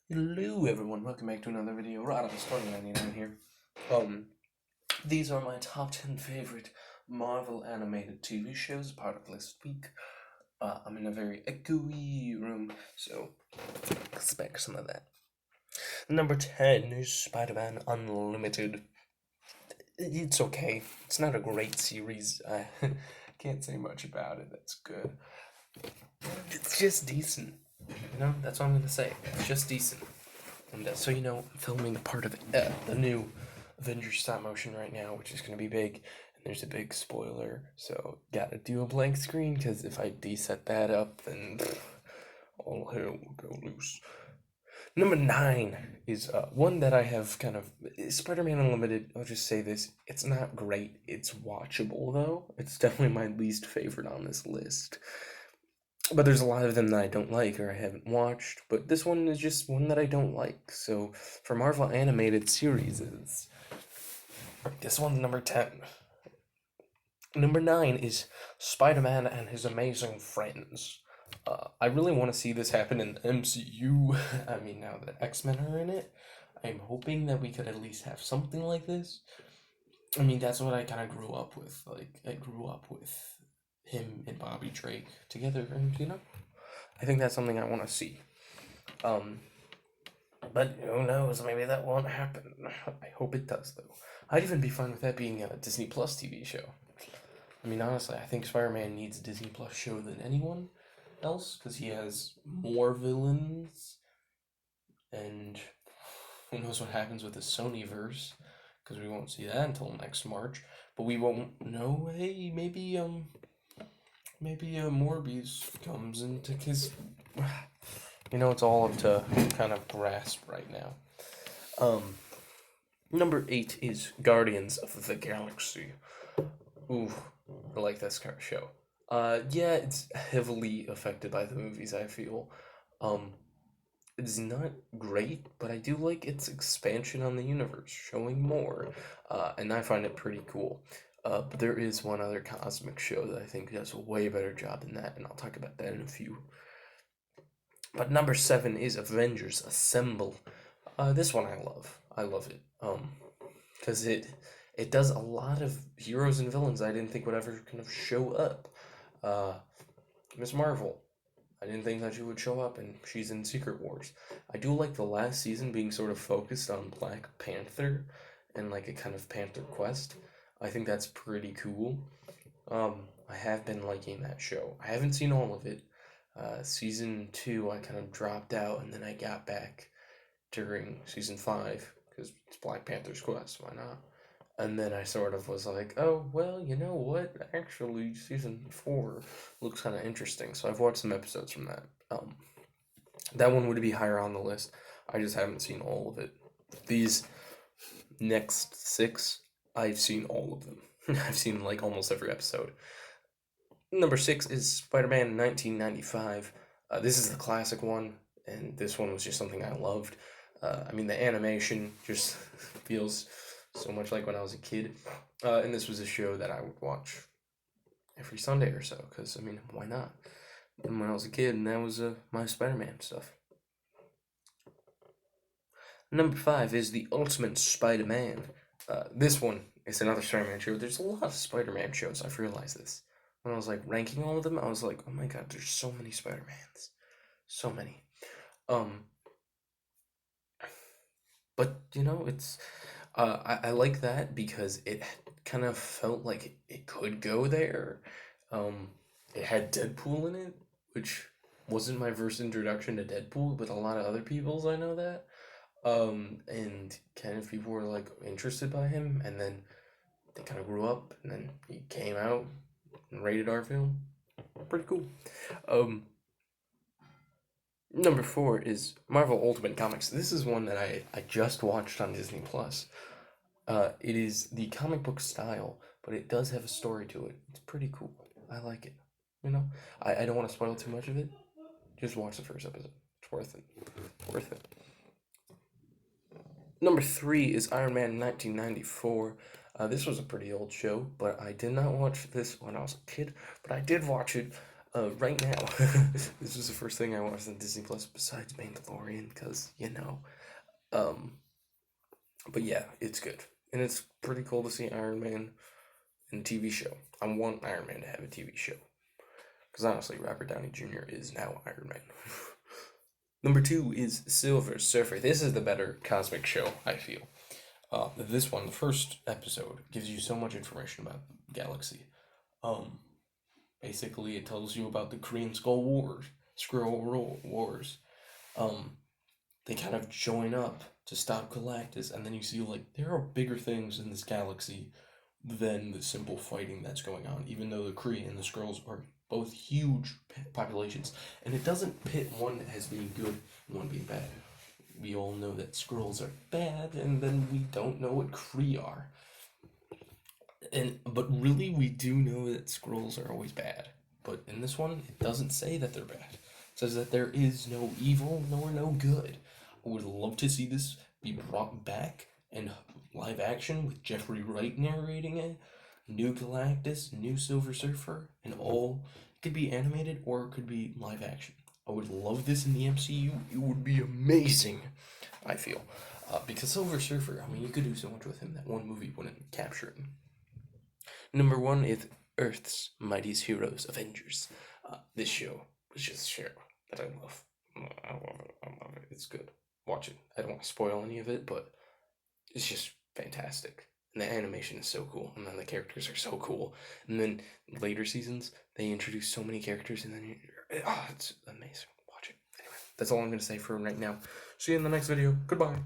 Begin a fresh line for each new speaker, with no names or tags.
Hello everyone, welcome back to another video. Right off the starting 99 here. These are my top 10 favorite Marvel animated TV shows, part of last week. I'm in a very echoey room, so expect some of that. Number 10 is Spider-Man Unlimited. It's okay. It's not a great series. I can't say much about it. That's good. It's just decent. That's what I'm gonna say. It's just decent. And so, I'm filming a part of the new Avengers stop motion right now, which is going to be big. And there's a big spoiler, so gotta do a blank screen, because if I deset that up, then all hell will go loose. Number 9 is one that I have kind of. Spider-Man Unlimited, I'll just say this. It's not great. It's watchable, though. It's definitely my least favorite on this list. But there's a lot of them that I don't like or I haven't watched, but this one is just one that I don't like. So for Marvel animated series, this one's number 10. Number 9 is Spider-Man and His Amazing Friends. I really want to see this happen in the MCU. I mean, now that X-Men are in it, I'm hoping that we could at least have something like this. I mean, that's what I kind of grew up with. Like, I grew up with him and Bobby Drake together, and I think that's something I want to see. But who knows? Maybe that won't happen. I hope it does, though. I'd even be fine with that being a Disney Plus TV show. I mean, honestly, I think Spider-Man needs a Disney Plus show than anyone else because he has more villains, and who knows what happens with the Sonyverse because we won't see that until next March. But we won't know. Hey, maybe Morbius comes into his. It's all up to kind of grasp right now. Number 8 is Guardians of the Galaxy. Ooh, I like this kind of show. Yeah, it's heavily affected by the movies, I feel. It's not great, but I do like its expansion on the universe, showing more, and I find it pretty cool. But there is one other cosmic show that I think does a way better job than that, and I'll talk about that in a few. But number 7 is Avengers Assemble. This one I love. I love it. Because it does a lot of heroes and villains I didn't think would ever kind of show up. Miss Marvel. I didn't think that she would show up, and she's in Secret Wars. I do like the last season being sort of focused on Black Panther and like a kind of Panther quest. I think that's pretty cool. I have been liking that show. I haven't seen all of it. Season 2, I kind of dropped out, and then I got back during season 5 because it's Black Panther's quest. Why not? And then I sort of was like, oh, well, you know what? Actually, season 4 looks kind of interesting. So I've watched some episodes from that. That one would be higher on the list. I just haven't seen all of it. These next 6, I've seen all of them. I've seen like almost every episode. Number 6 is Spider-Man 1995. This is the classic one, and this one was just something I loved. I mean, the animation just feels so much like when I was a kid. And this was a show that I would watch every Sunday or so, because, I mean, why not? And when I was a kid, and that was my Spider-Man stuff. Number 5 is The Ultimate Spider-Man. This one is another Spider-Man show. There's a lot of Spider-Man shows, I've realized this. When I was, like, ranking all of them, I was like, oh my god, there's so many Spider-Mans. So many. But, it's... I like that because it kind of felt like it could go there. It had Deadpool in it, which wasn't my first introduction to Deadpool, but a lot of other people's I know that. And kind of people were like interested by him, and then they kind of grew up, and then he came out and rated R film. Pretty cool. Number 4 is Marvel Ultimate Comics. This is one that I just watched on Disney Plus. It is the comic book style, but it does have a story to it. It's pretty cool. I like it. I don't want to spoil too much of it. Just watch the first episode. It's worth it. Worth it. Number 3 is Iron Man 1994. This was a pretty old show, but I did not watch this when I was a kid, but I did watch it Right now, this was the first thing I watched on Disney Plus besides Mandalorian, because, um, but yeah, it's good. And it's pretty cool to see Iron Man in a TV show. I want Iron Man to have a TV show. Because honestly, Robert Downey Jr. is now Iron Man. Number two is Silver Surfer. This is the better cosmic show, I feel. This one, the first episode, gives you so much information about the galaxy. Um, Basically, it tells you about the Korean Scroll Wars. Um, they kind of join up to stop Galactus, and then you see like there are bigger things in this galaxy than the simple fighting that's going on. Even though the Kree and the Skrulls are both huge populations, and it doesn't pit one as being good and one being bad. We all know that Skrulls are bad, and then we don't know what Kree are. But really, we do know that Skrulls are always bad. But in this one, it doesn't say that they're bad. It says that there is no evil nor no good. I would love to see this be brought back in live action with Jeffrey Wright narrating it. New Galactus, new Silver Surfer, and all. It could be animated or it could be live action. I would love this in the MCU. It would be amazing, I feel. Because Silver Surfer, I mean, you could do so much with him that one movie wouldn't capture him. Number one is Earth's Mightiest Heroes Avengers. This show was just a show that I love. I love it. I love it. It's good. Watch it. I don't want to spoil any of it, but it's just fantastic. And the animation is so cool, and then the characters are so cool. And then later seasons, they introduce so many characters, and then it's amazing. Watch it. Anyway, that's all I'm gonna say for right now. See you in the next video. Goodbye.